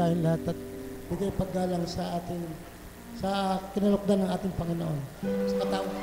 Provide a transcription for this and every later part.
tayong lahat at bigay paggalang sa ating sa kinalukdan ng ating Panginoon. Sa katawang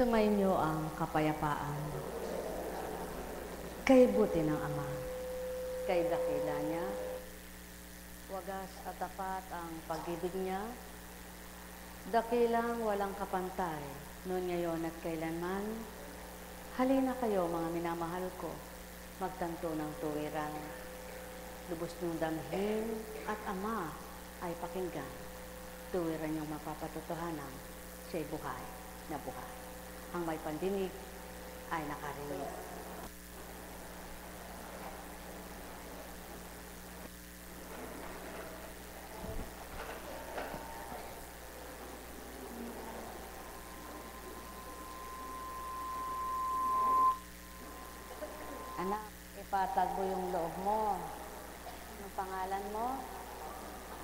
Sumainyo ang kapayapaan. Kay buti ng Ama, kay dakila niya, wagas at tapat ang pag-ibig niya, dakilang walang kapantay, noon ngayon at kailanman. Halina kayo mga minamahal ko, magtanto ng tuwiran. Lubos niyong damhin at Ama ay pakinggan. Tuwiran niyong mapapatotohanan, siya'y buhay na buhay. Ang may pandinig ay nakarinig. Anak, ipatag mo yung loob mo. Anong pangalan mo?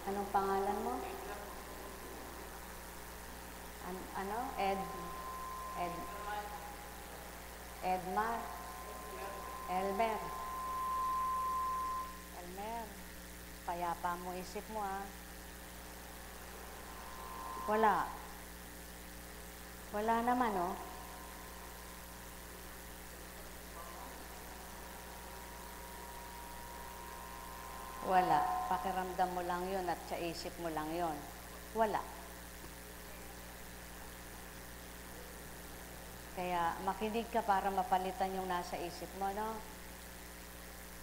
Anong pangalan mo? Edmar. Elmer. Payapa mo isip mo, ha? Wala naman, oh. Wala. Pakiramdam mo lang yun at sa isip mo lang yun. Wala. Kaya makinig ka para mapalitan yung nasa isip mo, no?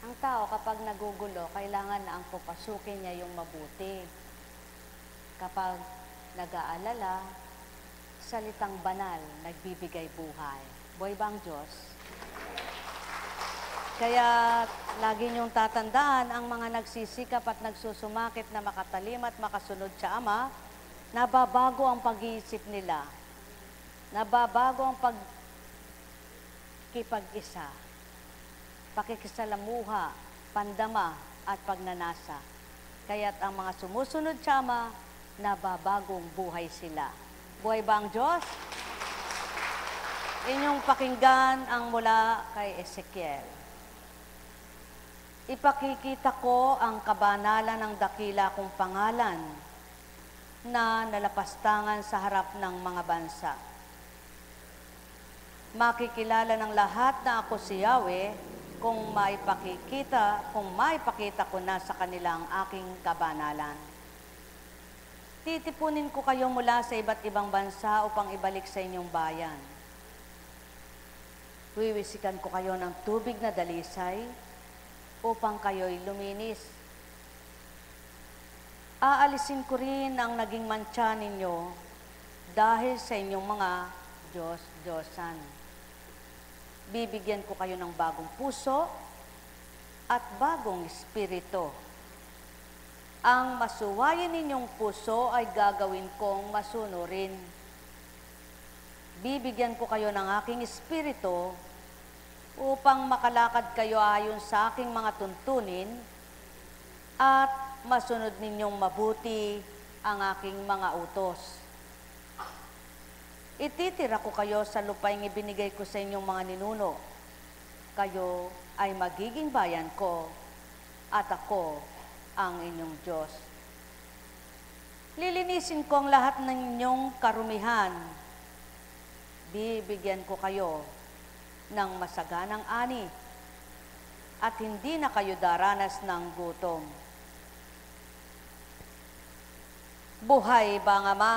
Ang tao kapag nagugulo, kailangan na ang papasukin niya yung mabuti. Kapag nag-aalala, salitang banal, nagbibigay buhay. Buhay ba ang Diyos? Kaya lagi niyong tatandaan, ang mga nagsisikap at nagsusumakit na makatalim at makasunod sa Ama, nababago ang pag-iisip nila. Nababago ang pagkipag-isa, pakikisalamuha, pandama, at pagnanasa. Kaya't ang mga sumusunod sa Ama, nababagong buhay sila. Buhay ba ang Diyos? Inyong pakinggan ang mula kay Ezekiel. Ipakikita ko ang kabanalan ng dakila kong pangalan na nalapastangan sa harap ng mga bansa. Makikilala ng lahat na ako si Yahweh kung maipakita ko na sa kanila ang aking kabanalan. Titipunin ko kayo mula sa iba't ibang bansa upang ibalik sa inyong bayan. Wiwisikan ko kayo ng tubig na dalisay upang kayo'y luminis. Aalisin ko rin ang naging mantsa ninyo dahil sa inyong mga Diyos-Diyosan. Bibigyan ko kayo ng bagong puso at bagong espiritu. Ang masuwayin ninyong puso ay gagawin kong masunurin. Bibigyan ko kayo ng aking espiritu upang makalakad kayo ayon sa aking mga tuntunin at masunod ninyong mabuti ang aking mga utos. Ititira ko kayo sa lupaing ibinigay ko sa inyong mga ninuno. Kayo ay magiging bayan ko at ako ang inyong Diyos. Lilinisin ko ang lahat ng inyong karumihan. Bibigyan ko kayo ng masaganang ani at hindi na kayo daranas ng gutom. Buhay ba ang Ama?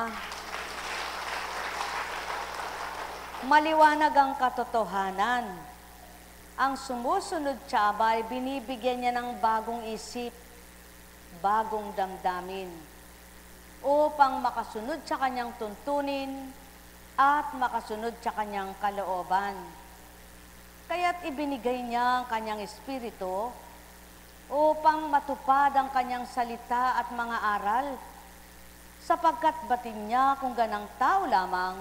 Maliwanag ang katotohanan. Ang sumusunod sa Ama ay binibigyan niya ng bagong isip, bagong damdamin, upang makasunod sa kanyang tuntunin at makasunod sa kanyang kalooban. Kaya't ibinigay niya ang kanyang espiritu upang matupad ang kanyang salita at mga aral, sapagkat batin niya kung ganang tao lamang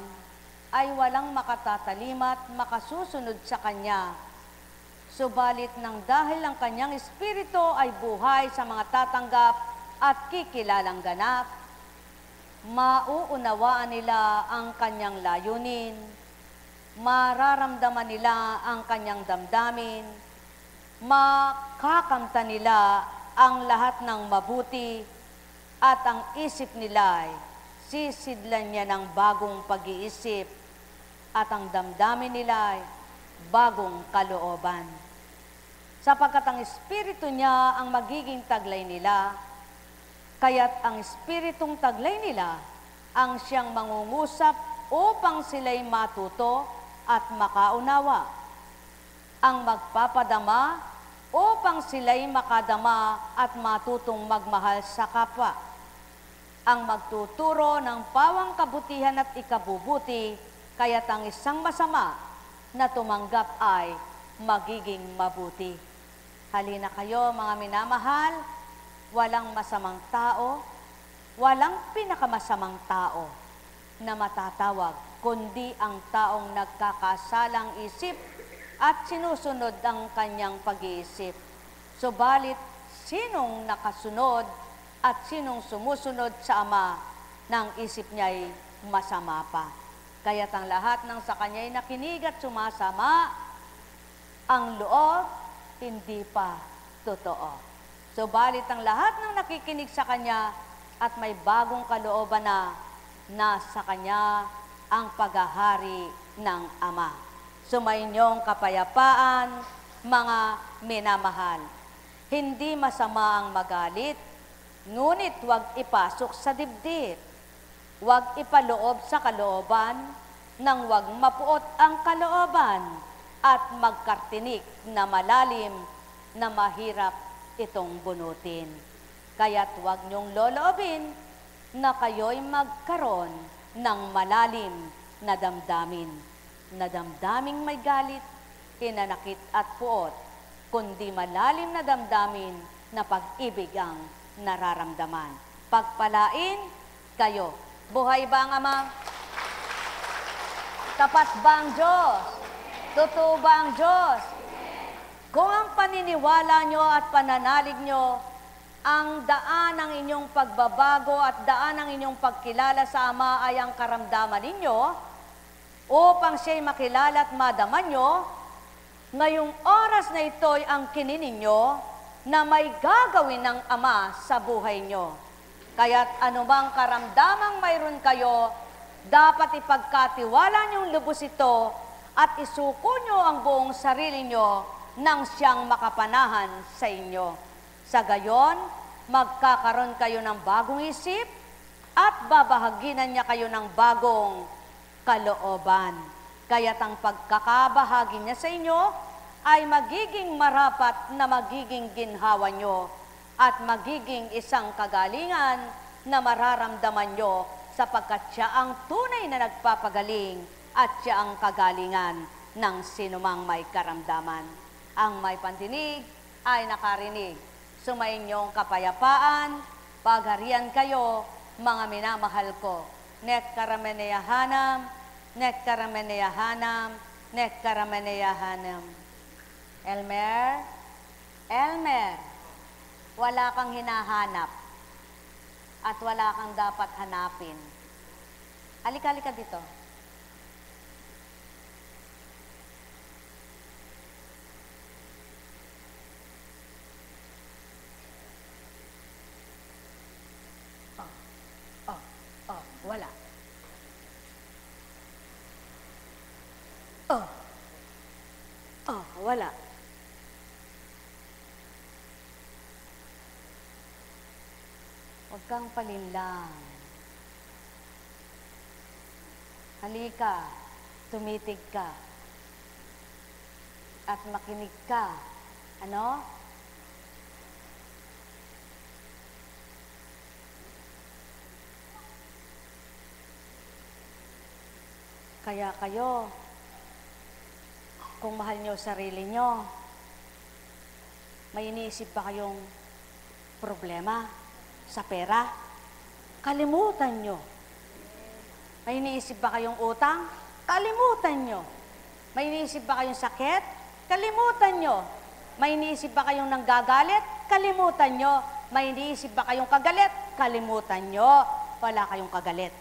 ay walang makatatalima at makasusunod sa kanya. Subalit nang dahil ang kanyang espiritu ay buhay sa mga tatanggap at kikilalang ganap, mauunawaan nila ang kanyang layunin, mararamdaman nila ang kanyang damdamin, makakamta nila ang lahat ng mabuti, at ang isip nila ay sisidlan niya ng bagong pag-iisip, at ang damdamin nila ay bagong kalooban. Sapagkat ang espiritu niya ang magiging taglay nila, kaya't ang espiritong taglay nila ang siyang mangungusap upang sila'y matuto at makaunawa, ang magpapadama upang sila'y makadama at matutong magmahal sa kapwa, ang magtuturo ng pawang kabutihan at ikabubuti, kaya't ang isang masama na tumanggap ay magiging mabuti. Halina kayo, mga minamahal, walang masamang tao, walang pinakamasamang tao na matatawag, kundi ang taong nagkakasalang isip at sinusunod ang kanyang pag-iisip. Subalit, sinong nakasunod at sinong sumusunod sa Ama, ng isip niya'y masama pa. Kaya't ang lahat ng sa kanya'y nakinig at sumasama, ang loob, hindi pa totoo. Subalit ang lahat ng nakikinig sa kanya at may bagong kalooban na nasa kanya ang paghahari ng Ama. Sumainyong kapayapaan, mga minamahal. Hindi masama ang magalit, ngunit huwag ipasok sa dibdib. Huwag ipaloob sa kalooban, nang huwag mapuot ang kalooban at magkartinik na malalim na mahirap itong bunutin. Kaya't huwag niyong loloobin na kayo'y magkaroon ng malalim na damdamin, na damdaming may galit, hinanakit at puot, kundi malalim na damdamin na pag-ibig ang nararamdaman. Pagpalain kayo. Buhay ba ang Ama? Tapat ba ang Diyos? Totoo ba ang Diyos? Kung ang paniniwala nyo at pananalig nyo, ang daan ng inyong pagbabago at daan ng inyong pagkilala sa Ama ay ang karamdaman ninyo, upang siya'y makilala at madama nyo, ngayong oras na ito'y ang kinin ninyo na may gagawin ng Ama sa buhay nyo. Kaya't anumang karamdamang mayroon kayo, dapat ipagkatiwala niyong lubos ito at isuko nyo ang buong sarili nyo nang siyang makapanahan sa inyo. Sa gayon, magkakaroon kayo ng bagong isip at babahaginan niya kayo ng bagong kalooban. Kaya't ang pagkakabahagi niya sa inyo ay magiging marapat na magiging ginhawa nyo at magiging isang kagalingan na mararamdaman nyo, sapagkat siya ang tunay na nagpapagaling at siya ang kagalingan ng sinumang may karamdaman. Ang may pandinig ay nakarinig. Sumainyong kapayapaan, pagharian kayo, mga minamahal ko. Nekkarameneyahanam, nekkarameneyahanam, nekkarameneyahanam. Elmer, Elmer, wala kang hinahanap at wala kang dapat hanapin. Halika dito. Wala. Wala. Huwag kang palinlang. Halika. tumitig ka at makinig ka. Ano? Kaya kayo, kung mahal nyo sarili nyo, may iniisip ba kayong problema sa pera? Kalimutan nyo. May iniisip ba kayong utang? Kalimutan nyo. May iniisip ba kayong sakit? Kalimutan nyo. May iniisip ba kayong nanggagalit? Kalimutan nyo. May iniisip ba kayong kagalit? Kalimutan nyo. Wala kayong kagalit.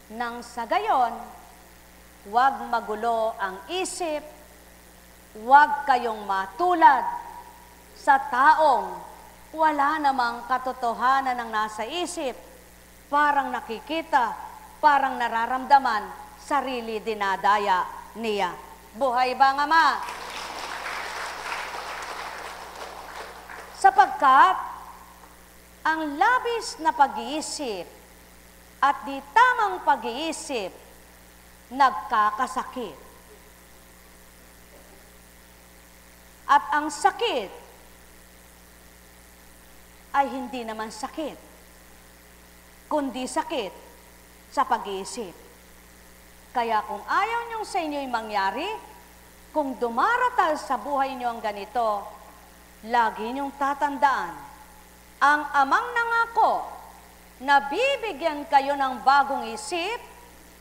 Nang sa gayon, huwag magulo ang isip, huwag kayong matulad sa taong wala namang katotohanan ng nasa isip, parang nakikita, parang nararamdaman, sarili dinadaya niya. Buhay ba nga ma? Sapagkat ang labis na pag-iisip at di tamang pag-iisip, nagkakasakit. At ang sakit ay hindi naman sakit, kundi sakit sa pag-iisip. Kaya kung ayaw niyong sa inyo'y mangyari, kung dumaratal sa buhay niyo ang ganito, lagi niyong tatandaan, ang amang nangako na bibigyan kayo ng bagong isip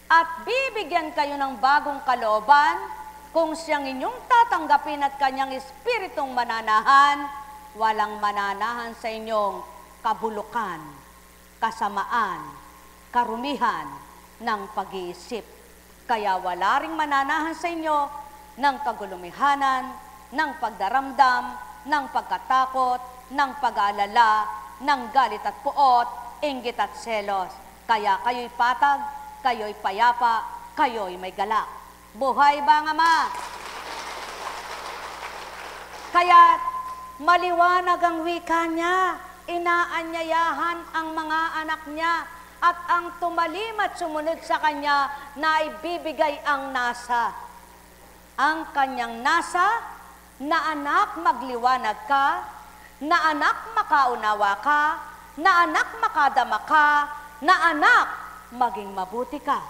at bibigyan kayo ng bagong kalooban kung siyang inyong tatanggapin at kanyang espiritong mananahan, walang mananahan sa inyong kabulukan, kasamaan, karumihan ng pag-iisip. Kaya wala ring mananahan sa inyo ng kagulumihanan, ng pagdaramdam, ng pagkatakot, ng pag-aalala, ng galit at puot, inggit at selos. Kaya kayo'y patag, kayo'y payapa, kayo'y may galak. Buhay ba nga ma? Kaya maliwanag ang wika niya, inaanyayahan ang mga anak niya, at ang tumalim at sumunod sa kanya na ibibigay ang nasa. Ang kanyang nasa, na anak magliwanag ka, na anak makaunawa ka, na anak makadama ka, na anak maging mabuti ka,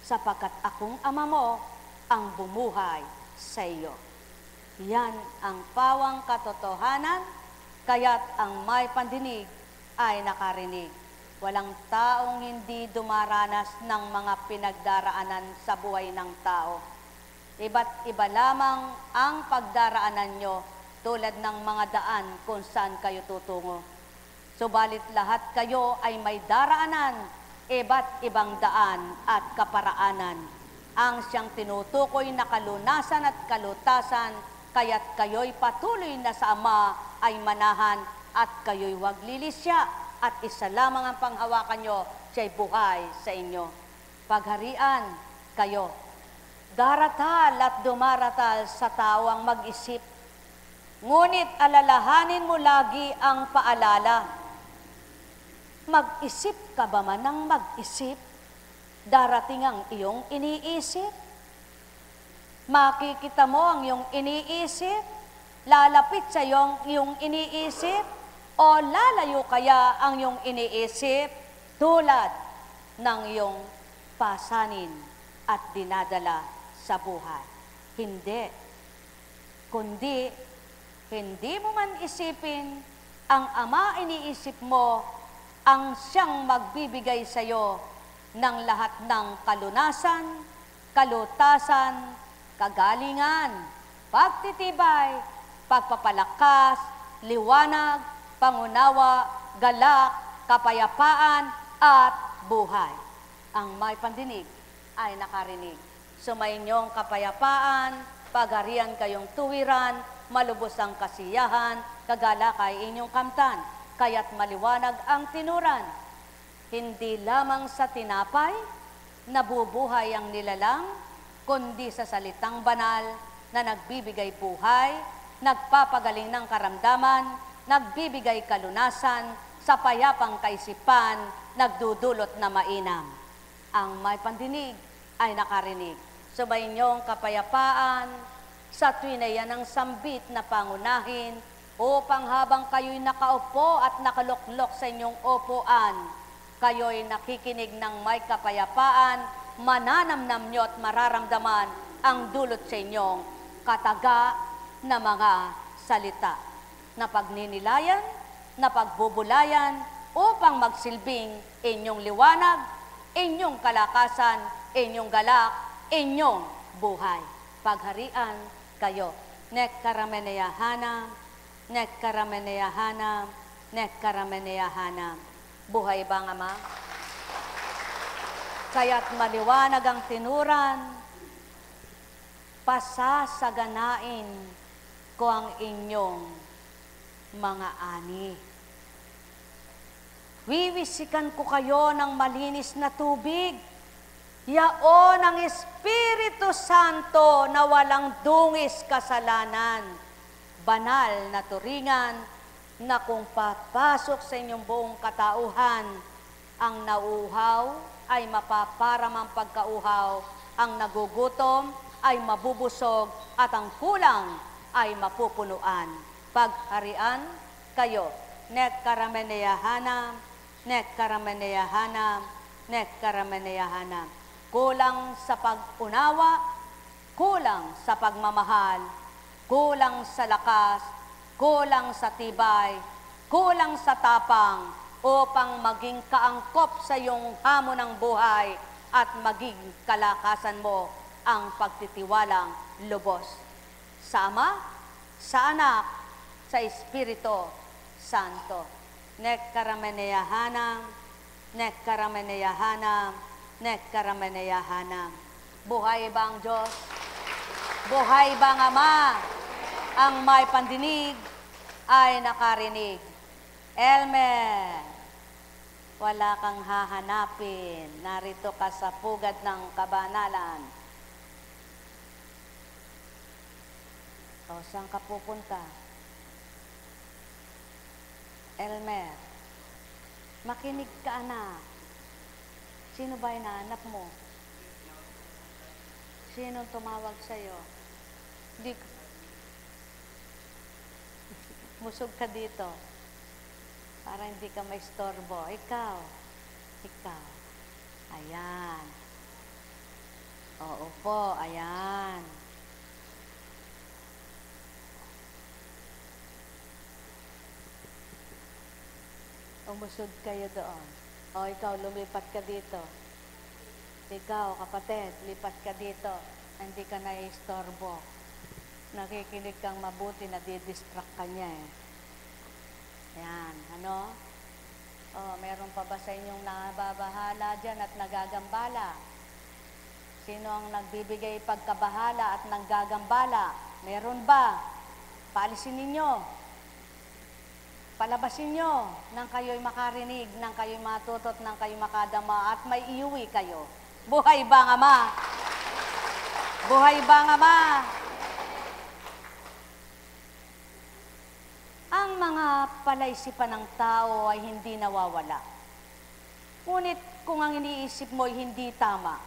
sapagkat akong ama mo ang bumuhay sa iyo. Yan ang pawang katotohanan, kaya't ang may pandinig ay nakarinig. Walang taong hindi dumaranas ng mga pinagdaraanan sa buhay ng tao. Iba't iba lamang ang pagdaraanan nyo, tulad ng mga daan kung saan kayo tutungo. Subalit lahat kayo ay may daraanan, iba't ibang daan at kaparaanan. Ang siyang tinutukoy na kalunasan at kalutasan, kaya't kayo'y patuloy na sa Ama ay manahan at kayo'y huwag lilisya, at isa lamang ang panghawakan nyo, siya'y buhay sa inyo. Pagharian kayo. Daratal at dumaratal sa tao ang mag-isip, ngunit alalahanin mo lagi ang paalala. Mag-isip ka ba man ng mag-isip? Darating ang iyong iniisip? Makikita mo ang iyong iniisip? Lalapit sa iyong iniisip? O lalayo kaya ang iyong iniisip tulad ng iyong pasanin at dinadala sa buhay? Hindi. Kundi, hindi mo man isipin, ang Ama iniisip mo, ang siyang magbibigay sa iyo ng lahat ng kalunasan, kalutasan, kagalingan, pagtitibay, pagpapalakas, liwanag, pangunawa, galak, kapayapaan, at buhay. Ang may pandinig ay nakarinig. Sumainyong kapayapaan, pagharian kayong tuwiran, malubos ang kasiyahan, kagalakay inyong kamtan. Kaya't maliwanag ang tinuran. Hindi lamang sa tinapay, nabubuhay ang nilalang, kundi sa salitang banal na nagbibigay buhay, nagpapagaling ng karamdaman, nagbibigay kalunasan, sa payapang kaisipan, nagdudulot na mainam. Ang may pandinig ay nakarinig. Subayin niyong kapayapaan sa tuwi na yan ang sambit na pangunahin upang habang kayo'y nakaupo at nakaluklok sa inyong upuan, kayo'y nakikinig ng may kapayapaan, mananamnam nyo at mararamdaman ang dulot sa inyong kataga na mga salita na pagninilayan, na pagbubulayan upang magsilbing inyong liwanag, inyong kalakasan, inyong galak, inyong buhay. Pagharian kayo. Nekkarameneyahanam, nekkarameneyahanam, nekkarameneyahanam. Buhay bang Ama? Kaya't maliwanag ang tinuran, pasasaganain ko ang inyong mga ani. Wiwisikan ko kayo ng malinis na tubig, yaon ang Espiritu Santo na walang dungis kasalanan, banal na turingan na kung papasok sa inyong buong katauhan, ang nauuhaw ay mapaparamang pagkauhaw, ang nagugutom ay mabubusog, at ang kulang ay mapupunuan. Pagharian kayo. Nekkarameneyahanam, nekkarameneyahanam, nekkarameneyahanam. Kulang sa pag-unawa, kulang sa pagmamahal, kulang sa lakas, kulang sa tibay, kulang sa tapang, upang maging kaangkop sa iyong hamon ng buhay at maging kalakasan mo ang pagtitiwalang lubos. Sa Ama, sa Anak, sa Espiritu Santo. Nekkarameneyahanam, nekkarameneyahanam, nekkarameneyahanam. Buhay ba ang Diyos? Buhay ba ang Ama? Ang may pandinig ay nakarinig. Elmer, wala kang hahanapin. Narito ka sa pugad ng kabanalan. O, saan ka pupunta? Elmer, makinig ka, anak. Sino ba hinahanap mo? Sinong tumawag sa'yo? Musog ka dito para hindi ka maistorbo. Ikaw. Ayan. Oo po, ayan. Umusod kayo doon. O ikaw, lumipat ka dito. Ikaw, kapatid, lipat ka dito. Hindi ka naiistorbo. Nakikinig kang mabuti, nadidistract ka niya eh. Yan, ano? O, meron pa ba sa inyong nababahala dyan at nagagambala? Sino ang nagbibigay pagkabahala at nanggagambala? Meron ba? Paalisin ninyo. Palabasin nyo nang kayo'y makarinig, nang kayo'y matutot, nang kayo'y makadama, at may iuwi kayo. Buhay ba ang Ama? Buhay ba ang Ama? Ang mga palaisipan ng tao ay hindi nawawala. Ngunit kung ang iniisip mo ay hindi tama,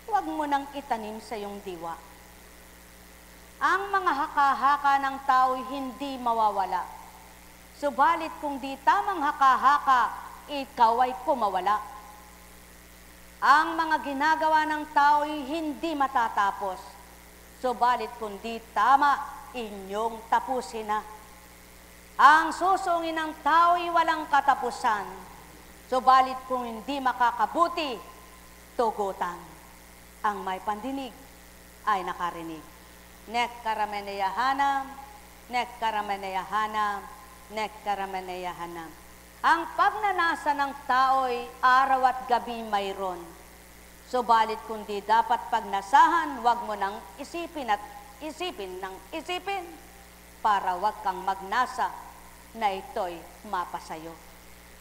huwag mo nang itanim sa iyong diwa. Ang mga haka-haka ng tao ay hindi mawawala. Subalit kung di tamang haka-haka, ikaw ay kumawala. Ang mga ginagawa ng tao ay hindi matatapos. Subalit kung di tama, inyong tapusin na. Ang susungin ng tao ay walang katapusan. Subalit kung hindi makakabuti, tugutan. Ang may pandinig ay nakarinig. Nekkarameneyahanam, nekkarameneyahanam, nekkarameneyahanam. Ang pagnanasa ng tao'y araw at gabi mayroon. Subalit kung di dapat pagnasahan, huwag mo nang isipin at isipin ng isipin para huwag kang magnasa na ito'y mapasayo.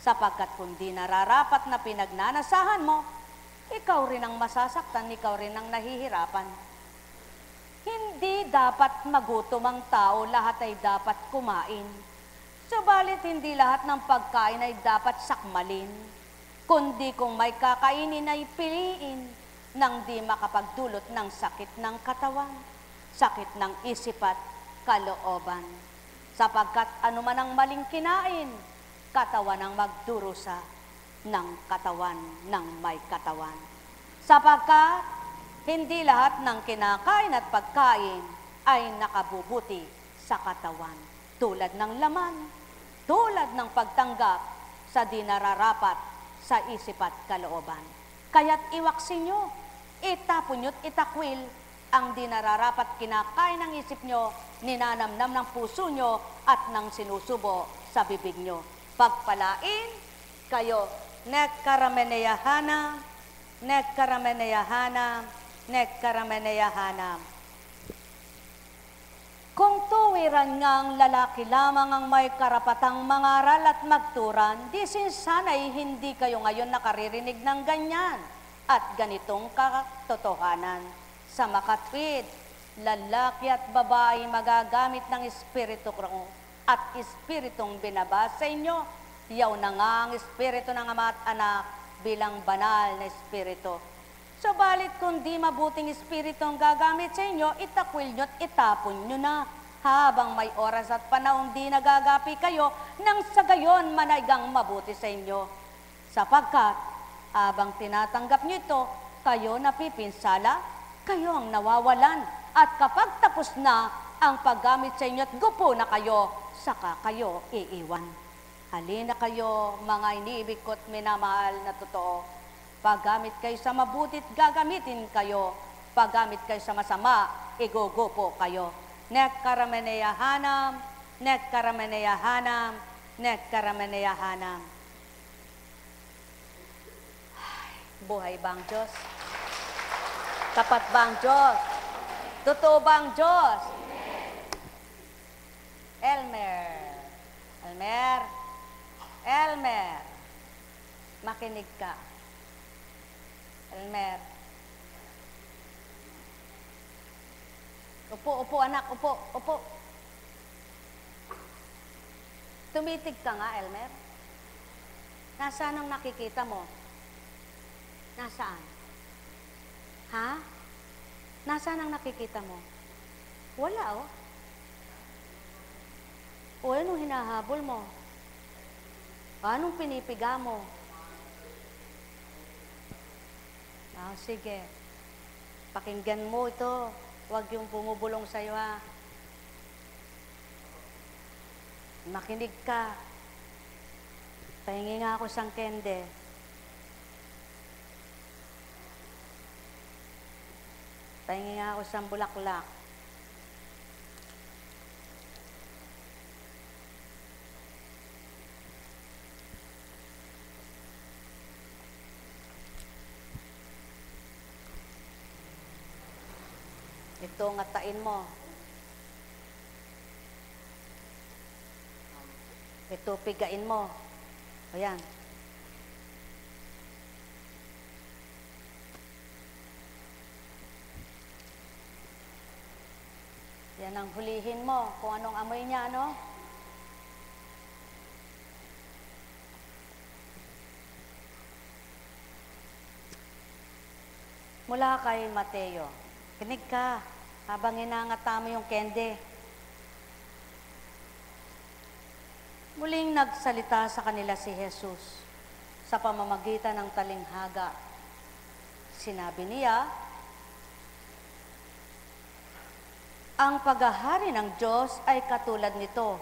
Sapagkat kung di nararapat na pinagnanasahan mo, ikaw rin ang masasaktan, ikaw rin ang nahihirapan. Hindi dapat magutom ang tao, lahat ay dapat kumain. Subalit hindi lahat ng pagkain ay dapat sakmalin, kundi kung may kakainin ay piliin. nang di makapagdulot ng sakit ng katawan, sakit ng isip at kalooban. Sapagkat anuman ang maling kinain, katawan ang magdurusa ng katawan ng may katawan. Sapagkat hindi lahat ng kinakain at pagkain ay nakabubuti sa katawan, tulad ng laman, tulad ng pagtanggap sa di nararapat sa isip at kalooban. Kaya't iwaksin nyo, itapon nyo't itakwil ang di nararapat kinakain ng isip nyo, ninanamnam ng puso nyo at ng sinusubo sa bibig nyo. Pagpalain kayo, nekkarameneyahana, nekkarameneyahana, nekkarameneyahana. Kung tuwiran ngang lalaki lamang ang may karapatang mangaral at magturan, di sana'y hindi kayo ngayon nakaririnig ng ganyan at ganitong katotohanan. Sa makatwid, lalaki at babae magagamit ng espiritu ko at espiritong binabasa sa inyo. Yaw na nga ang espiritu ng Ama at Anak bilang banal na espiritu. Subalit kung di mabuting espiritu ang gagamit sa inyo, itakwil nyo at itapon nyo na habang may oras at panahon di nagagapi kayo nang sa gayon manaigang mabuti sa inyo. Sapagkat habang tinatanggap nyo ito, kayo napipinsala, kayo ang nawawalan, at kapag tapos na ang paggamit sa inyo at gupo na kayo, saka kayo iiwan. Halina kayo, mga iniibig ko't minamahal na totoo. Paggamit kayo sa mabutit, gagamitin kayo. Paggamit kayo sa masama, igugupo kayo. Nekkarameneyahanam, nekkarameneyahanam, nekkarameneyahanam. Buhay ba ang Diyos? Tapat ba ang Diyos? Totoo ba ang Diyos? Elmer. Elmer. Elmer. Makinig ka. Elmer. Upo, anak. Upo. Tumitig ka nga, Elmer. Nasaan ang nakikita mo? Nasaan? Ha? Nasaan ang nakikita mo? Wala, oh. O anong hinahabol mo? Anong pinipiga mo? Sige. Pakinggan mo ito. Huwag yung bumubulong sa'yo, ha. Makinig ka. Pahingi nga ako sang kende. Pahingi nga ako sang bulaklak. Ito, ngatain mo. Ito, pigain mo. Ayan. Yan ang hulihin mo, kung anong amoy niya, ano? Mula kay Mateo. Kinig ka, habang inangata mo yung kende. Muling nagsalita sa kanila si Jesus sa pamamagitan ng talinghaga. Sinabi niya, ang paghahari ng Diyos ay katulad nito.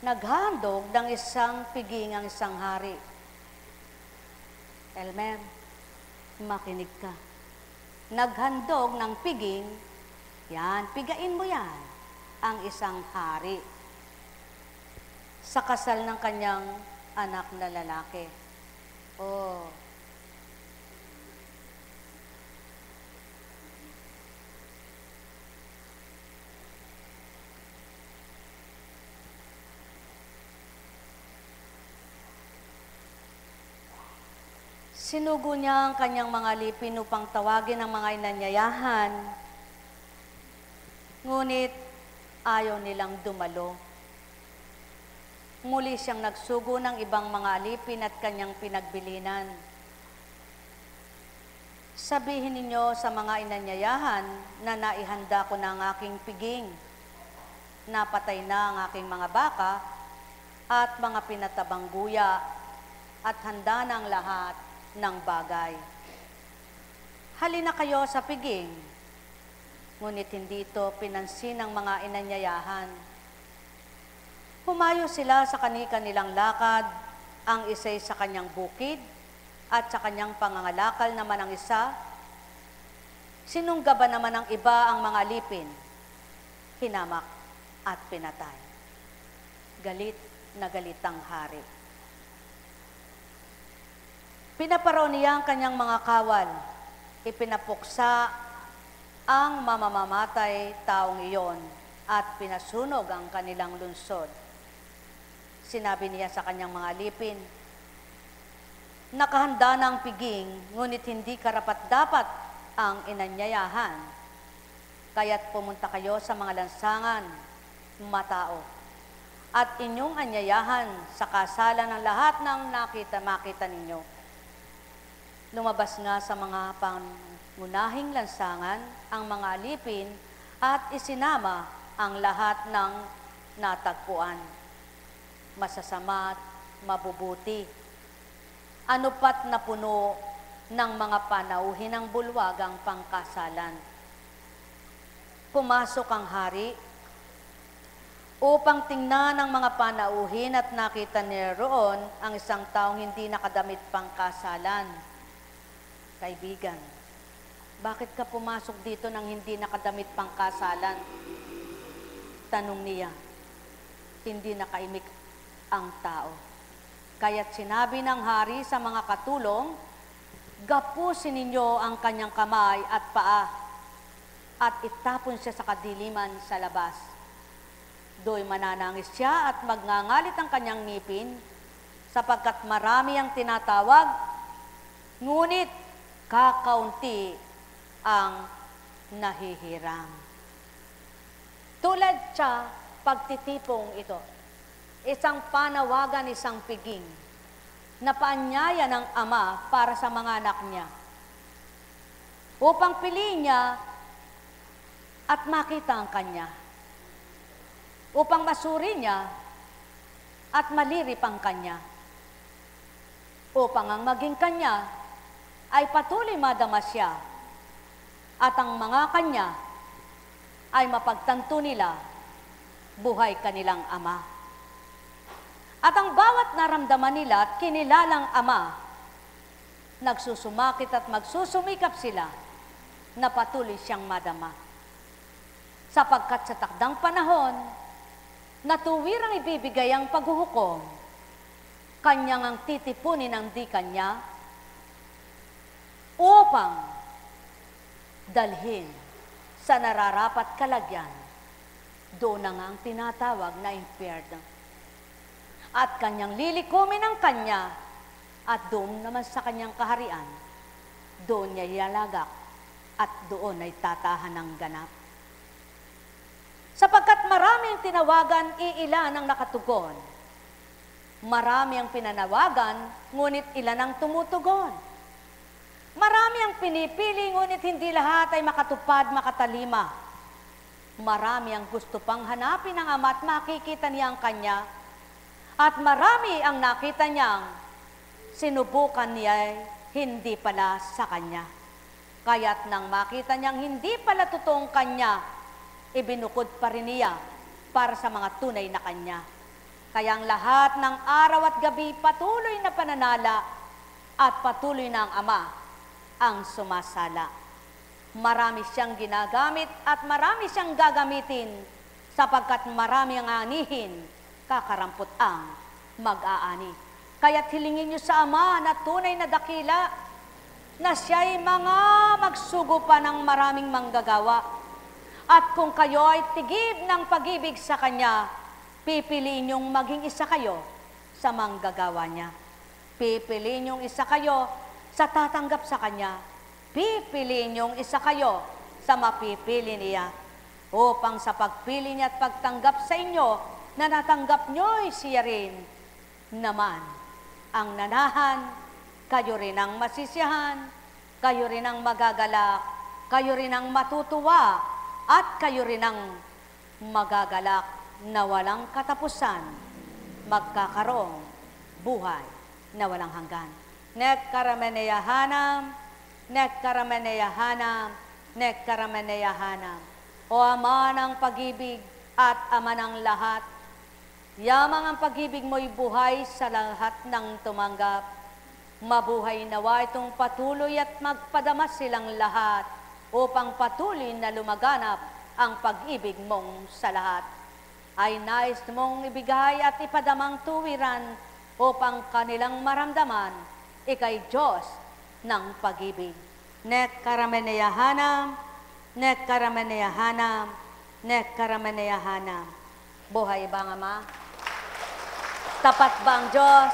Naghandog ng isang pigingang isang hari. Elmer, makinig ka. Naghandog ng piging, yan, pigain mo yan, ang isang hari sa kasal ng kanyang anak na lalaki. Oh, sinugo niya ang kanyang mga lipin upang tawagin ang mga inanyayahan, ngunit ayaw nilang dumalo. Muli siyang nagsugo ng ibang mga alipin at kanyang pinagbilinan. Sabihin ninyo sa mga inanyayahan na naihanda ko na ang aking piging. Napatay na ang aking mga baka at mga pinatabang guya at handa na ang lahat ng bagay. Halina kayo sa piging, ngunit hindi ito pinansin ng mga inanyayahan. Humayo sila sa kani-kanilang lakad, ang isa'y sa kanyang bukid, at sa kanyang pangangalakal naman ang isa. Sinunggaban naman ng iba ang mga alipin, hinamak at pinatay. Galit na galit ang hari. Pinaparao niya ang kanyang mga kawal, ipinapuksa ang mamamamatay taong iyon at pinasunog ang kanilang lungsod. Sinabi niya sa kanyang mga alipin, nakahanda na ang piging, ngunit hindi karapat-dapat ang inanyayahan. Kaya't pumunta kayo sa mga lansangan, matao, at inyong anyayahan sa kasalan ng lahat ng makita ninyo. Lumabas nga sa mga pangunahing lansangan ang mga alipin at isinama ang lahat ng natagpuan. Masasama at mabubuti. Ano pat na puno ng mga panauhin ng bulwag ang pangkasalan. Pumasok ang hari upang tingnan ang mga panauhin at nakita niya roon ang isang taong hindi nakadamit pangkasalan. Kaibigan, bakit ka pumasok dito nang hindi nakadamit pangkasalan? Tanong niya. Hindi nakaimik ang tao. Kaya't sinabi ng hari sa mga katulong, gapusin ninyo ang kanyang kamay at paa at itapon siya sa kadiliman sa labas. Do'y mananangis siya at magngangalit ang kanyang ngipin sapagkat marami ang tinatawag, ngunit kakaunti ang nahihirang. Tulad siya, pagtitipong ito, isang panawagan, isang piging, na paanyaya ng ama para sa mga anak niya, upang piliin niya at makita ang kanya, upang masuri niya at malirip ang kanya, upang ang maging kanya ay patuloy madama siya at ang mga kanya ay mapagtanto nila buhay kanilang ama. At ang bawat naramdaman nila at kinilalang ama, nagsusumakit at magsusumikap sila na patuloy siyang madama. Sapagkat sa takdang panahon, natuwirang ibibigay ang paghuhukom, kanyang ang titipunin ang di kanya, upang dalhin sa nararapat kalagyan, doon na nga ang tinatawag na impyerno. At kanyang lilikumin ang kanya, at doon naman sa kanyang kaharian, doon niya ilalagak, at doon ay tatahan ng ganap. Sapagkat marami ang tinawagan, iilan ang nakatugon. Marami ang pinanawagan, ngunit ilan ang tumutugon. Marami ang pinipili, ngunit hindi lahat ay makatupad, makatalima. Marami ang gusto pang hanapin ng ama at makikita niya ang kanya. At marami ang nakita niyang sinubukan niya hindi pala sa kanya. Kaya't nang makita niyang hindi pala totoong kanya, ibinukod pa rin niya para sa mga tunay na kanya. Kaya ang lahat ng araw at gabi patuloy na pananala at patuloy na ang ama ang sumasala. Marami siyang ginagamit at marami siyang gagamitin sapagkat marami ang anihin, kakarampot ang mag-aani. Kaya't hilingin niyo sa ama na tunay na dakila na siya'y mga magsugo pa ng maraming manggagawa. At kung kayo ay tigib ng pag-ibig sa Kanya, pipiliin niyong maging isa kayo sa manggagawa niya. Pipiliin niyong isa kayo sa tatanggap sa Kanya. Pipiliin niyong isa kayo sa mapipili niya. Upang sa pagpili niya at pagtanggap sa inyo, na natanggap nyo'y siya rin naman ang nanahan, kayo rin ang masisiyahan, kayo rin ang magagalak, kayo rin ang matutuwa, at kayo rin ang magagalak na walang katapusan, magkakaroong buhay na walang hanggan. Nekkarameneyahanam, nekkarameneyahanam, nekkarameneyahanam. O Ama ng pag-ibig at Ama ng lahat, yamang ang pag-ibig mo'y buhay sa lahat ng tumanggap. Mabuhay nawa itong patuloy at magpadama silang lahat upang patuloy na lumaganap ang pag-ibig mong sa lahat. Ay nais mong ibigay at ipadamang tuwiran upang kanilang maramdaman ikay Diyos ng pag-ibig. Nekkarameneyahanam, nekkarameneyahanam, nekkarameneyahanam. Buhay ba ang Ama? Tapat ba ang Diyos?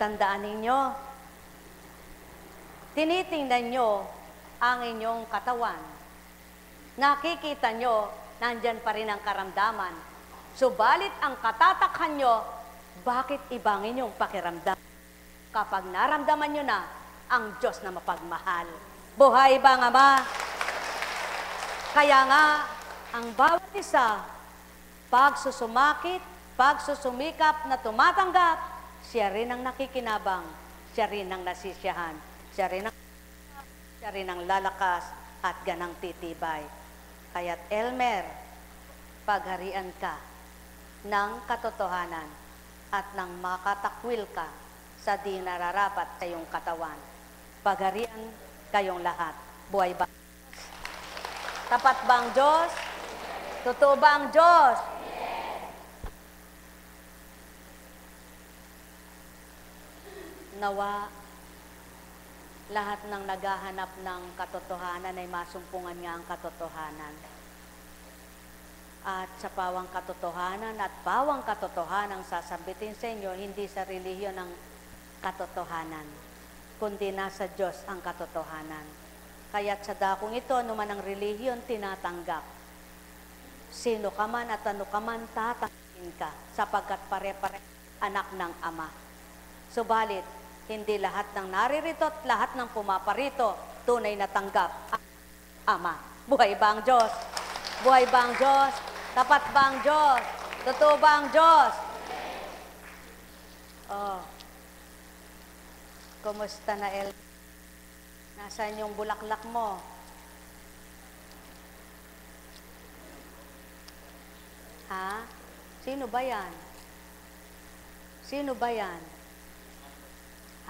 Tandaan ninyo, tinitingnan nyo ang inyong katawan. Nakikita nyo, nandyan pa rin ang karamdaman. Subalit ang katatakhan nyo, bakit ibang inyong pakiramdam? Kapag naramdaman nyo na ang Diyos na mapagmahal. Buhay ba ang Ama? Kaya nga, ang bawat isa, pagsusumakit, pagsusumikap na tumatanggap, siya rin ang nakikinabang, siya rin ang nasisiyahan, siya rin ang lalakas at ganang titibay. Kaya't Elmer, pagharian ka ng katotohanan at nang makatakwil ka sa di nararapat sa iyong katawan. Pagharian kayong lahat. Buhay ba? Tapat ba ang Diyos? Totoo ba ang Diyos? Nawa, lahat ng naghahanap ng katotohanan ay masumpungan nga ang katotohanan. At sa pawang katotohanan at pawang katotohanan sasabitin sa inyo, hindi sa relihiyon ang katotohanan, kundi nasa Diyos ang katotohanan. Kaya't sa dakong ito, anuman ang relihiyon, tinatanggap. Sino ka man at ano ka man, tatanggapin ka, sapagkat pare-pare anak ng Ama. Subalit, hindi lahat ng naririto at lahat ng pumaparito tunay na tanggap ang Ama. Buhay ba ang Diyos? Buhay ba ang Diyos? Tapat ba ang Diyos? Totoo ba ang Diyos? Oh. Kumusta na, El? Nasaan yung bulaklak mo? Ha? Sino ba yan? Sino ba yan?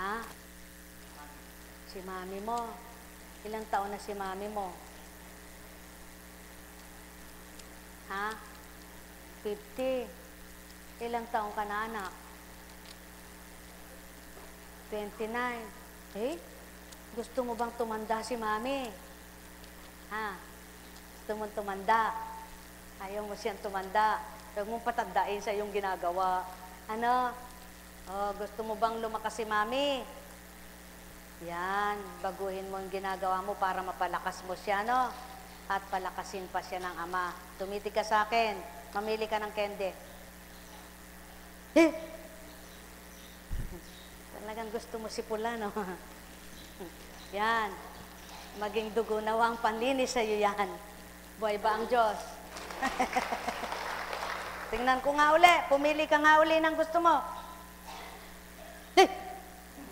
Ha? Si mami mo. Ilang taon na si mami mo? Ha? 50. Ilang taon ka na, anak? 29. Eh? Gusto mo bang tumanda si mami? Ha? Gusto mo tumanda? Ayaw mo siyang tumanda. Huwag mong patandain sa iyong ginagawa. Ano? Oh, gusto mo bang lumakas si mami? Yan, baguhin mo yung ginagawa mo para mapalakas mo siya, no? At palakasin pa siya ng Ama. Tumiti ka sa akin. Mamili ka ng kende. Eh! Talagang gusto mo si pula, no? Yan. Maging dugo nawa ang panlinis sa iyo yan. Buhay ba ang Diyos? Tingnan ko nga uli. Pumili ka nga uli ng gusto mo. Eh!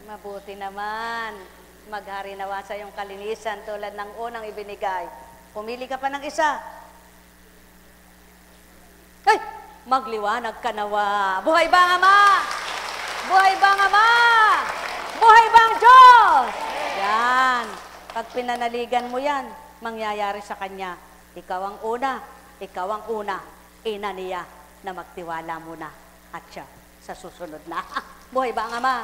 Mabuti naman. Maghari nawa sa iyong kalinisan tulad ng unang ibinigay. Pumili ka pa ng isa. Ay! Magliwanag ka nawa. Buhay ba ang Ama? Buhay ba ang Ama? Buhay ba ang Diyos? Yan. Pag pinanaligan mo yan, mangyayari sa Kanya. Ikaw ang una. Ikaw ang una. Ina niya na magtiwala muna. At siya sa susunod na. Buhay ba ang Ama?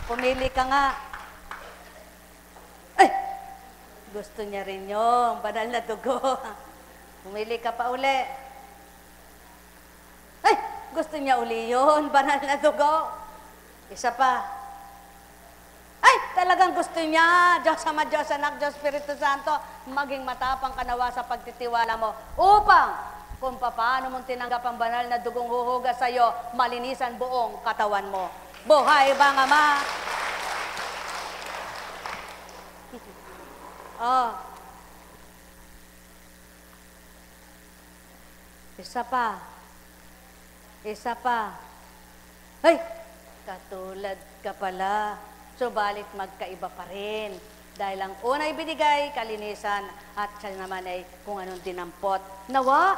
Pumili ka nga. Ay! Gusto niya rin yung banal na dugo. Pumili ka pa uli. Ay! Gusto niya uli yun, banal na dugo. Isa pa. Ay! Talagang gusto niya, Diyos Ama, Diyos Anak, Diyos Espiritu Santo, maging matapang ka nawa sa pagtitiwala mo upang kung paano mong tinanggap ang banal na dugong huhugas sa iyo, malinisan buong katawan mo. Buhay bang Ama? Oh. Isa pa. Isa pa. Ay, katulad ka pala. Subalit magkaiba pa rin. Dahil ang una ay binigay, kalinisan, at siya naman ay kung anong dinampot. Nawa,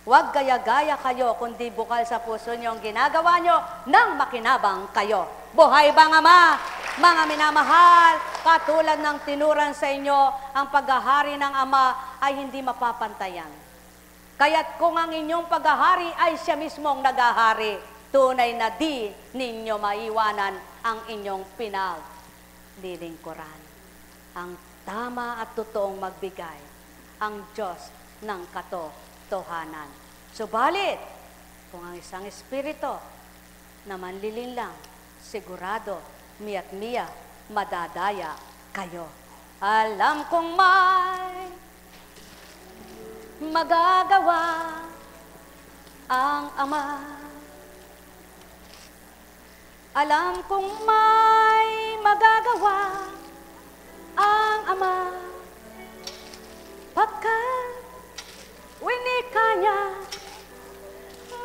huwag gaya-gaya kayo, kundi bukal sa puso niyo ang ginagawa niyo nang makinabang kayo. Buhay bang Ama? Mga minamahal, katulad ng tinuran sa inyo, ang paghahari ng Ama ay hindi mapapantayan. Kaya't kung ang inyong paghahari ay siya mismong naghahari, tunay na di ninyo maiwanan ang inyong pinaglilingkuran. Ang tama at totoong magbigay, ang Diyos ng katotohanan. Subalit, kung ang isang espiritu na manlilinlang, sigurado, miya't miya, madadaya kayo. Alam kong may magagawa ang Ama. Alam kong may magagawa ang Ama. Pagkat winika niya,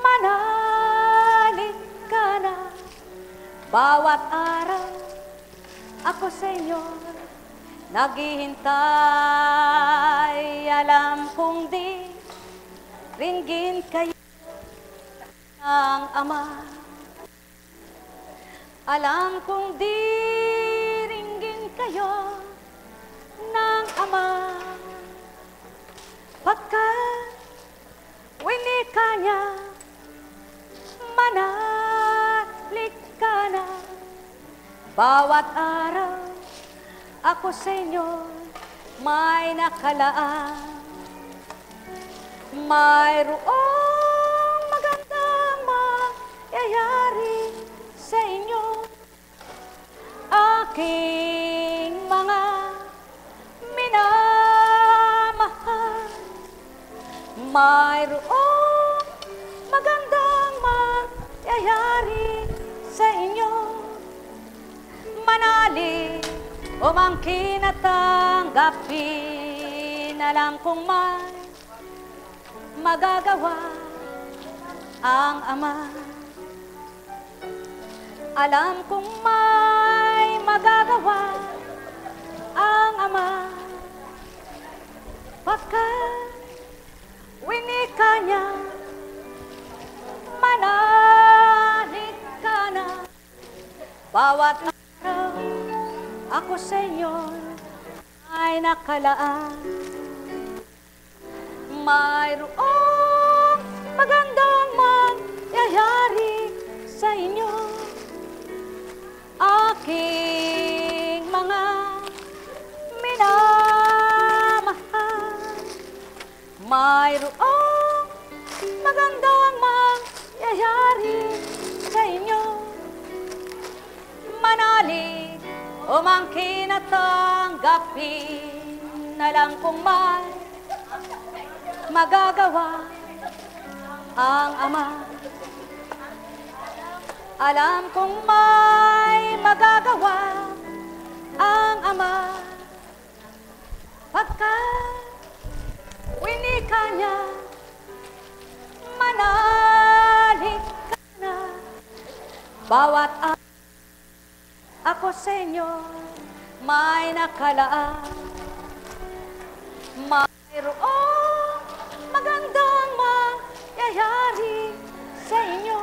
manalig ka na. Bawat araw ako sa inyo naghihintay. Alam kong di ringgin kayo ng Ama. Alam kong di ringgin kayo ng Ama. Pagkat winika niya, manalig ka na. Bawat araw ako sa inyo may nakalaan. Mayroong magandang mangyayari sa inyo, aking mga minamahal. Mayroong magandang mangyayari sa inyo. Manalig, umangkin at tanggapin. Alam kong may magagawa ang Ama. Alam kong may magagawa ang Ama. Pagkat winika niya, manalig ka na. Bawat araw ako sa inyo ay nakalaan. Mayroong magandang mangyayari sa inyo, aking mga minamahal. Mayroong magandang mangyayari sa inyo. Manalig, umangkin at tanggapin. Alam kong may magagawa ang Ama. Alam kong may magagawa ang Ama. Pagkat winika niya, manalig ka na. Bawat araw ako sa inyo may nakalaan. Mayroong magandang mangyayari sa inyo,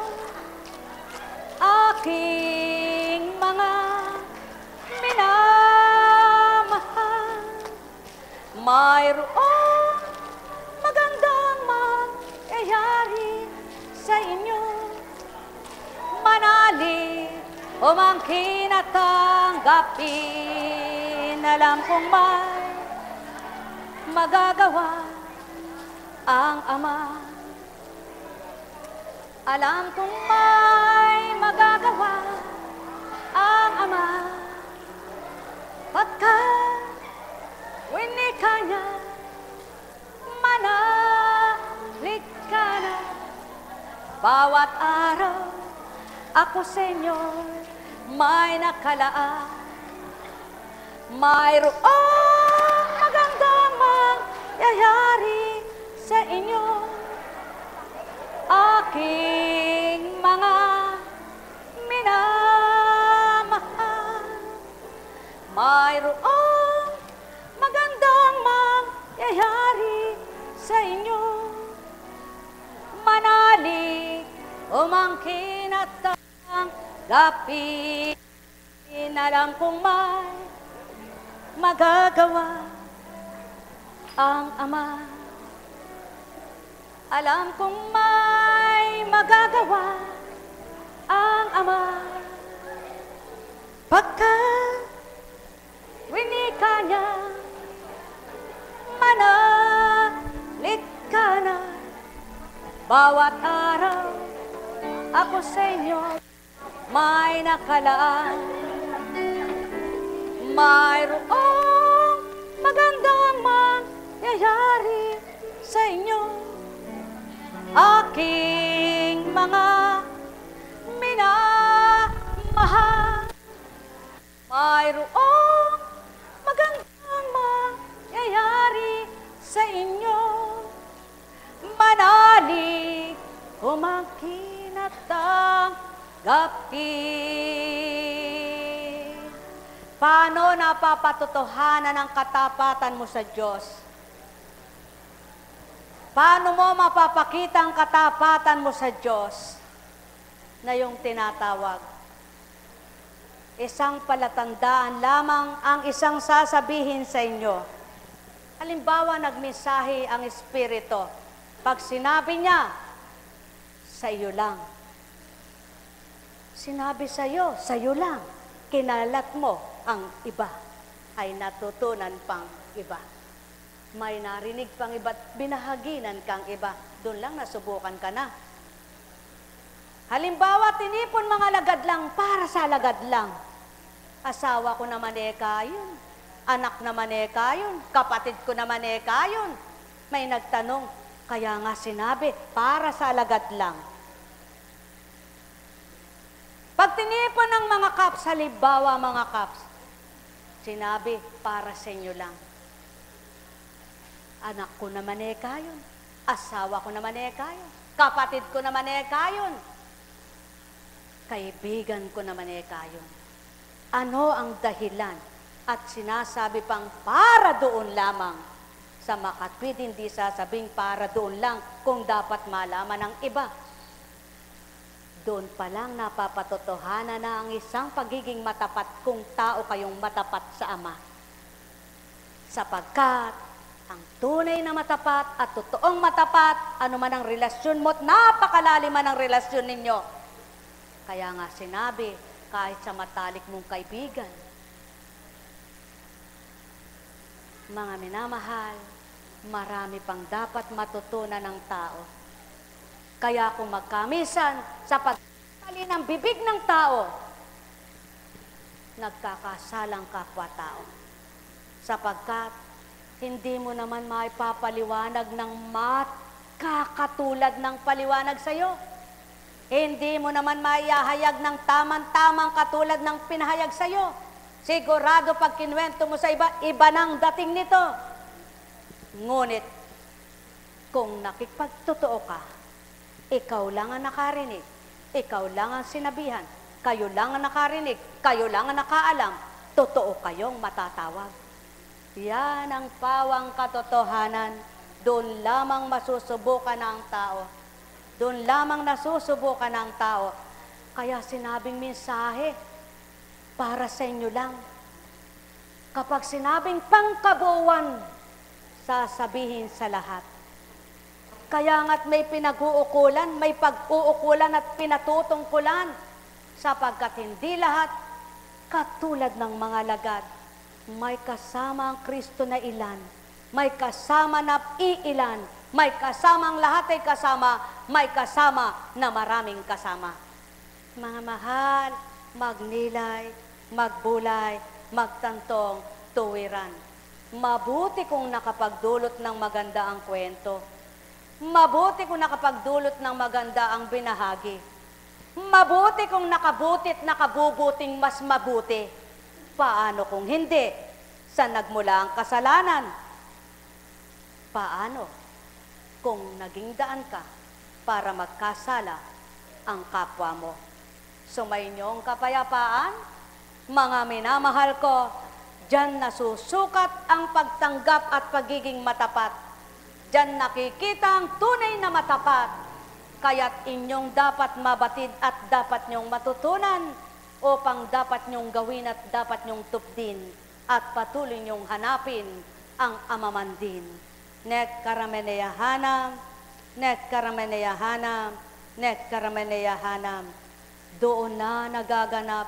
aking mga minamahal. Mayroong magandang mangyayari sa inyo. Manalig, umangkin at tanggapin. Alam kong may magagawa ang Ama. Alam kong may magagawa ang Ama. Senyor may nakalaan, mayroong magandang mangyayari sa inyo, aking mga minamahal. Mayroong magandang mangyayari sa inyo, manalig, umangkin at tanggapin. Alam kong may magagawa ang Ama. Alam kong may magagawa ang Ama. Pagkat winika niya, manalig ka na. Bawat araw ako sa inyo may nakalaan. Mayroong magandang mangyayari sa inyo, aking mga minamahal. Mayroong magandang mangyayari sa inyo, manalig, umangkin at tanggapin. Paano napapatotohanan ang katapatan mo sa Diyos? Paano mo mapapakita ang katapatan mo sa Diyos na yung tinatawag? Isang palatandaan lamang ang isang sasabihin sa inyo. Halimbawa, nagmensahe ang Espiritu. Pag sinabi niya, sa iyo lang. Sinabi sa iyo lang. Kinalat mo ang iba, ay natutunan pang iba. May narinig pang iba, binahaginan kang iba, doon lang nasubukan ka na. Halimbawa, tinipon mga lagad lang para sa lagad lang. Asawa ko naman kayon, anak naman kayon, kapatid ko naman kayon. May nagtanong, kaya nga sinabi, para sa lagad lang. Pag tinipon ng mga kaps, halimbawa mga kaps, sinabi, para sa inyo lang. Anak ko naman kayon, asawa ko naman kayon, kapatid ko naman kayon, kaibigan ko naman kayon. Ano ang dahilan? At sinasabi pang para doon lamang. Sa makatwid, hindi sasabing para doon lang kung dapat malaman ng iba. Doon pa lang napapatotohanan na ang isang pagiging matapat kung tao kayong matapat sa Ama. Sapagkat ang tunay na matapat at totoong matapat, ano man ang relasyon mo at napakalalim man ang relasyon ninyo. Kaya nga sinabi, kahit sa matalik mong kaibigan, mga minamahal, marami pang dapat matutunan ng tao. Kaya kung magkamisan sa pagkali ng bibig ng tao, nagkakasalang kapwa-tao. Sapagkat hindi mo naman maipapaliwanag ng kakatulad ng paliwanag sa iyo. Hindi mo naman maihahayag ng tamang-tamang katulad ng pinahayag sa iyo. Sigurado pag kinuwento mo sa iba, iba nang dating nito. Ngunit, kung nakikipagtotoo ka, ikaw lang ang nakarinig, ikaw lang ang sinabihan, kayo lang ang nakarinig, kayo lang ang nakaalam, totoo kayong matatawag. Yan ang pawang katotohanan, doon lamang masusubukan ang tao. Doon lamang nasusubukan ang tao. Kaya sinabing mensahe, para sa inyo lang. Kapag sinabing pangkabuuan, sasabihin sa lahat. Kaya nga't may pinag-uukulan, may pag-uukulan at pinatutungkulan, sapagkat hindi lahat katulad ng mga lagad. May kasama ang Kristo na ilan, may kasama na iilan, may kasamang lahat ay kasama, may kasama na maraming kasama. Mga mahal, magnilay, magbulay, magtantong, tuwiran. Mabuti kung nakapagdulot ng maganda ang kwento. Mabuti kung nakapagdulot ng maganda ang binahagi. Mabuti kung nakabutit nakabubuting mas mabuti. Paano kung hindi? Sa nagmula ang kasalanan? Paano kung naging daan ka para magkasala ang kapwa mo? Sumainyo ang kapayapaan, mga minamahal ko, diyan nasusukat ang pagtanggap at pagiging matapat. Diyan nakikita ang tunay na matapat. Kaya't inyong dapat mabatid at dapat nyong matutunan upang dapat nyong gawin at dapat nyong tupdin at patuloy nyong hanapin ang amamandin. Nek karameneyahanam, nek karameneyahanam, nek karameneyahanam. Doon na nagaganap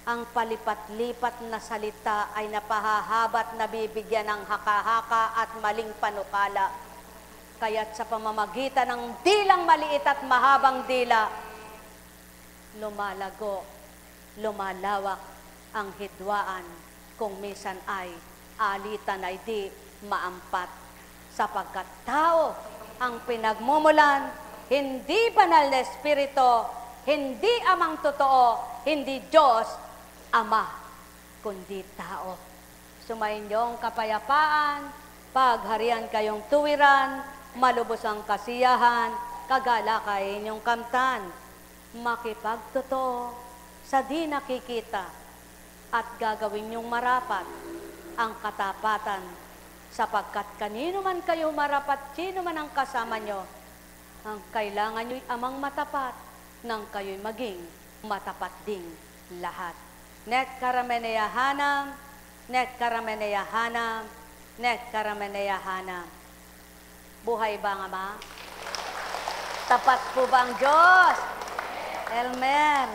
ang palipat-lipat na salita ay napahahabat na bibigyan ng haka-haka at maling panukala. Kaya't sa pamamagitan ng dilang maliit at mahabang dila, lumalago, lumalawak ang hidwaan kung misan ay alitan ay di maampat. Sapagkat tao ang pinagmumulan, hindi banal na espiritu, hindi amang totoo, hindi Diyos, Ama, kundi tao. Sumainyong kapayapaan, pagharian kayong tuwiran, malubos ang kasiyahan, kagalakay inyong kamtan, makipagtotoo sa di nakikita at gagawin niyong marapat ang katapatan sapagkat kanino man kayo marapat, sino man ang kasama nyo, ang kailangan nyo'y amang matapat nang kayo'y maging matapat ding lahat. Nek karameneyahanam, nek karameneyahanam, nek karameneyahanam. Buhay ba nga ma? Tapat po ba ang Diyos? Elmer,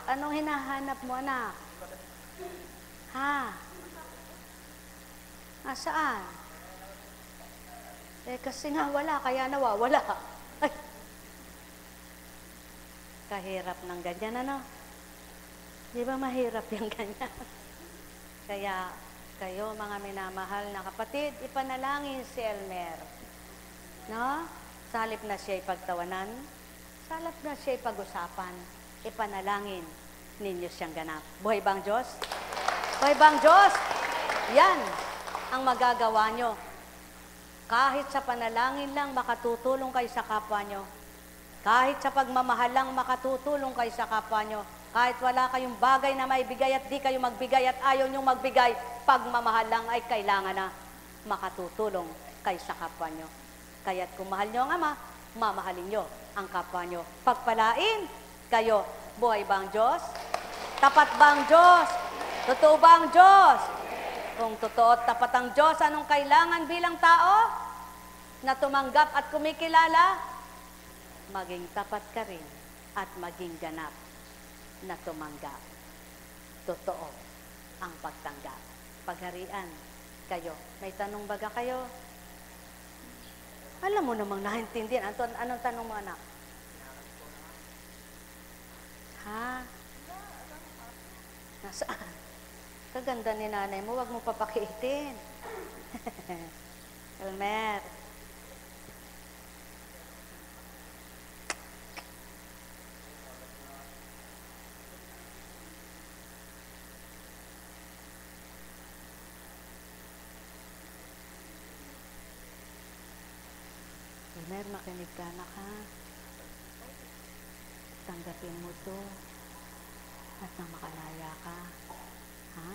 anong hinahanap mo, anak? Ha? Saan? Kasi nga wala, kaya nawawala. Ay. Kahirap ng ganyan, ano? Di ba mahirap yung ganyan? Kaya, kayo, mga minamahal na kapatid, ipanalangin si Elmer. No? Sa halip na siya'y pagtawanan, sa halip na siya'y pag-usapan, ipanalangin ninyo siyang ganap. Buhay bang Diyos? Buhay bang Diyos? Yan ang magagawa nyo. Kahit sa panalangin lang, makatutulong kayo sa kapwa nyo. Kahit sa pagmamahal lang, makatutulong kayo sa kapwa nyo. Kahit wala kayong bagay na maibigay at di kayo magbigay at ayaw nyong magbigay, pagmamahal lang ay kailangan na makatutulong kayo sa kapwa nyo. Kaya't kung mahal nyo ang Ama, mamahalin nyo ang kapwa nyo. Pagpalain kayo. Buhay ba ang Diyos? Tapat ba ang Diyos? Totoo ba ang Diyos? Kung totoo at tapat ang Diyos, anong kailangan bilang tao? Na tumanggap at kumikilala? Maging tapat ka rin at maging ganap na tumanggap. Totoo ang pagtanggap. Pagharian kayo. May tanong baga kayo? Alam mo namang naintindihan. Anong tanong mo, anak? Ha? Nasaan? Kaganda ni nanay mo, wag mo papakiitin. Elmer. Elmer, makinig ka na ka. Tanggapin mo to. At nang makalaya ka. Ha?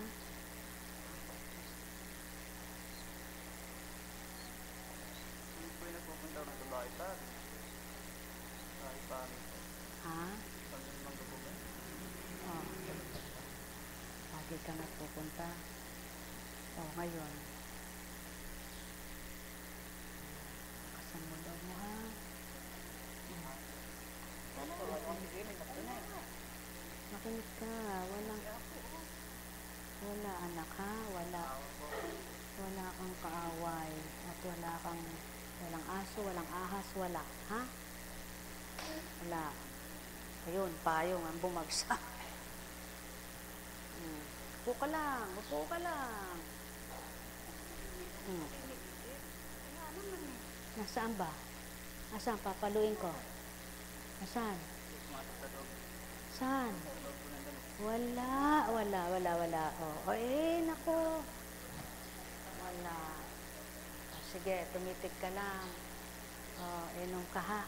Hindi po yung nagpupunta ng babae pa. Babae pa. Ha? Saan yung mga gabugan? Oh. Lagi ka nagpupunta. O, ngayon. Kasan mo daw mo, ha? Makinig ka. Wala anak, ha? Wala kang kaaway. At walang aso, walang ahas, wala. Ha? Wala. Ayun, payong ang bumagsak. Upo ka lang. Nasaan ba? Nasaan? Papaluin ko. Nasaan? pumasok sa loob. Saan? Sa loob po ng damit. Wala. O, nako. Wala. O, sige, tumitig ka lang. O, inom ka ha.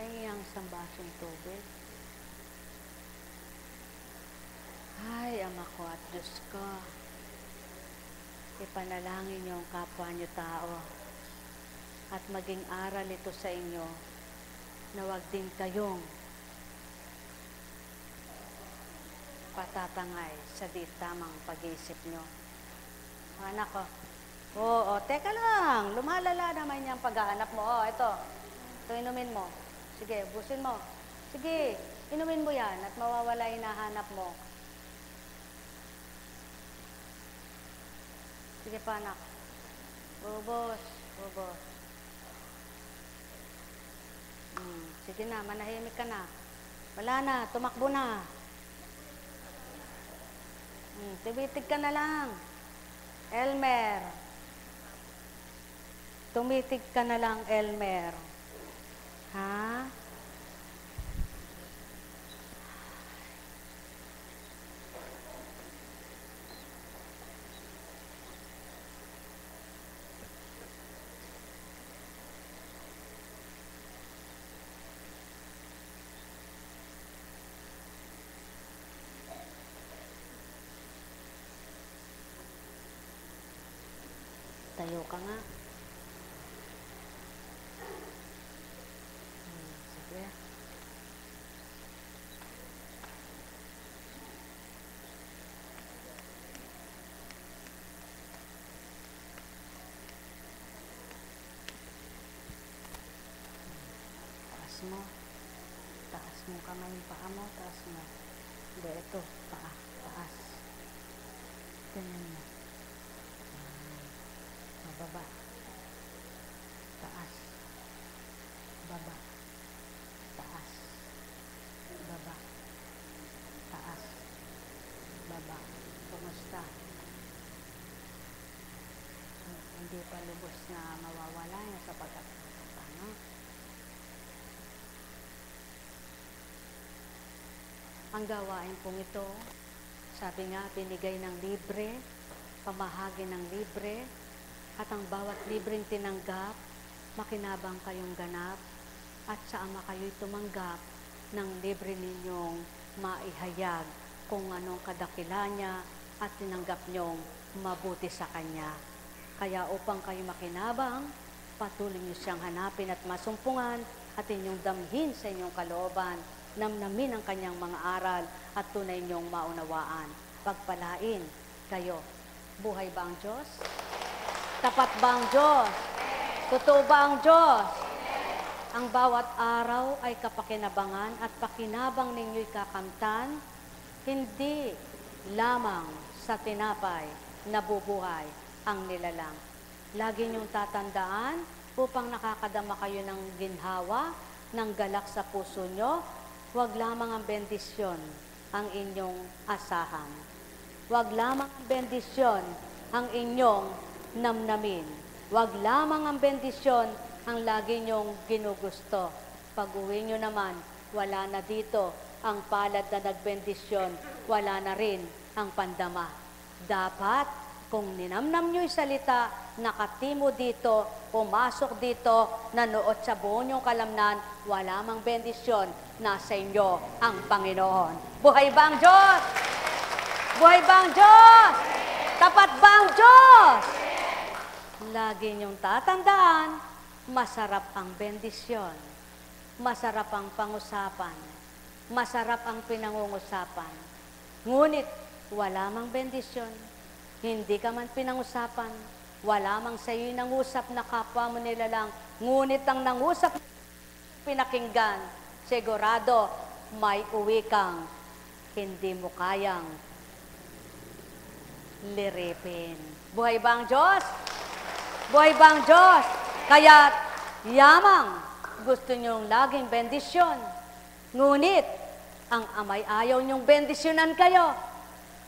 Ay, ang isang basong tubig. Ay, Ama ko at Diyos ko. Ipanalangin niyo ang kapwa niyo tao. At maging aral ito sa inyo na wag din kayong patatangay sa di tamang pag-iisip nyo. Anak ko. Oo, teka lang. Lumalala naman yung paghahanap mo. Ito. Ito, inumin mo. Sige, busin mo. Sige, inumin mo yan at mawawala yung hinahanap mo. Sige pa, anak. Bubos. Sige na, manahimik ka na. Wala na, tumakbo na. Tumitig ka na lang. Elmer. Tumitig ka na lang, Elmer. Ha? Tayo ka nga. Sige. Taas mo kamay yung paa mo. Taas mo. Hindi, ito. Paa. Taas. Ganyan mo. Baba. Taas. Baba. Taas. Baba. Taas. Baba. Kumusta? Hindi pa lubos na mawawala yan sapagkat ano? Ang gawain pong ito, sabi nga, binigay ng libre, pamahagi ng libre, at ang bawat libreng tinanggap, makinabang kayong ganap, at sa Ama kayo'y tumanggap ng libre ninyong maihayag kung anong kadakilan niya at tinanggap niyong mabuti sa Kanya. Kaya upang kayo makinabang, patuloy niyo siyang hanapin at masumpungan at inyong damhin sa inyong kalooban, namnamin ang Kanyang mga aral at tunay niyong maunawaan. Pagpalain kayo. Buhay ba ang Diyos? Tapat ba ang Diyos? Totoo ba ang Diyos? Ang bawat araw ay kapakinabangan at pakinabang ninyo'y kakamtan, hindi lamang sa tinapay nabubuhay ang nilalang. Lagi niyong tatandaan upang nakakadama kayo ng ginhawa, ng galak sa puso nyo, huwag lamang ang bendisyon ang inyong asahan. Huwag lamang ang bendisyon ang inyong namnamin. Huwag lamang ang bendisyon ang lagi niyong ginugusto. Pag-uwi nyo naman, wala na dito ang palad na nagbendisyon, wala na rin ang pandama. Dapat, kung ninamnam nyo'y salita, nakatimo dito, pumasok dito, nanuot sa buong yung kalamnan, wala mang bendisyon, nasa inyo ang Panginoon. Buhay ba ang Diyos? Buhay ba ang Diyos? Tapat ba ang Diyos? Lagi niyong tatandaan, masarap ang bendisyon, masarap ang pangusapan, masarap ang pinangungusapan. Ngunit, wala mang bendisyon, hindi ka man pinangusapan, wala mang sa'yo'y nangusap na kapwa mo nilalang, ngunit ang nangusap pinakinggan, sigurado may uwi kang hindi mo kayang liripin. Buhay ba ang Diyos? Buhay ba ang Diyos? Kaya't yamang gusto niyong laging bendisyon. Ngunit, ang amay ayaw niyong bendisyonan kayo.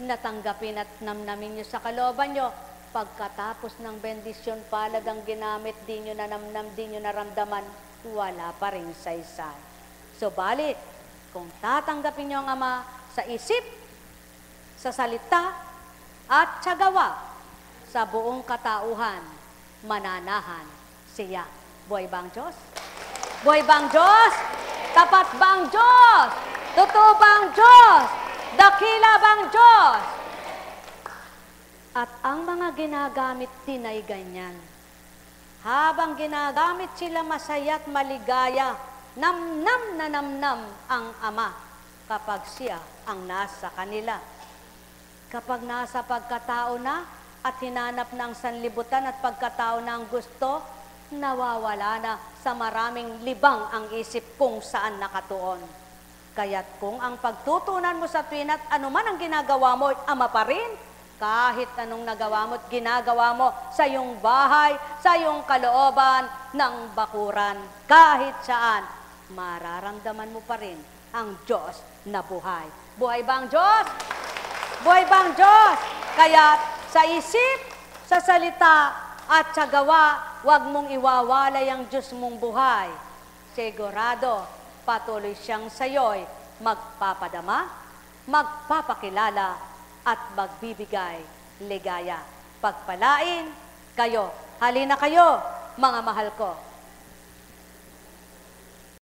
Natanggapin at namnamin niyo sa kalooban niyo. pagkatapos ng bendisyon palad ang ginamit, di nyo nanamnam, di nyo naramdaman, wala pa rin saysay. Subalit, kung tatanggapin nyo ang Ama sa isip, sa salita, at sa gawa, sa buong katauhan, mananahan siya. Buhay ba ang Diyos? Buhay ba ang Diyos? Tapat ba ang Diyos? Totoo ba ang Diyos? Dakila ba ang Diyos? At ang mga ginagamit din ay ganyan. Habang ginagamit sila masaya't maligaya, namnam na namnam ang Ama kapag siya ang nasa kanila. Kapag nasa pagkatao na at hinanap ng sanlibutan at pagkatao na ang gusto, nawawala na sa maraming libang ang isip kung saan nakatuon. Kaya't kung ang pagtutunan mo sa tuwin at anuman ang ginagawa mo, Ama pa rin, kahit anong nagawa mo at ginagawa mo sa iyong bahay, sa iyong kalooban ng bakuran, kahit saan, mararamdaman mo pa rin ang Diyos na buhay. Buhay ba ang Diyos? Buhay ba ang Diyos? Kaya sa isip, sa salita, at sa gawa, huwag mong iwawalay ang Diyos mong buhay. Sigurado, patuloy siyang sayo'y magpapadama, magpapakilala, at magbibigay ligaya. Pagpalain kayo. Halina kayo, mga mahal ko.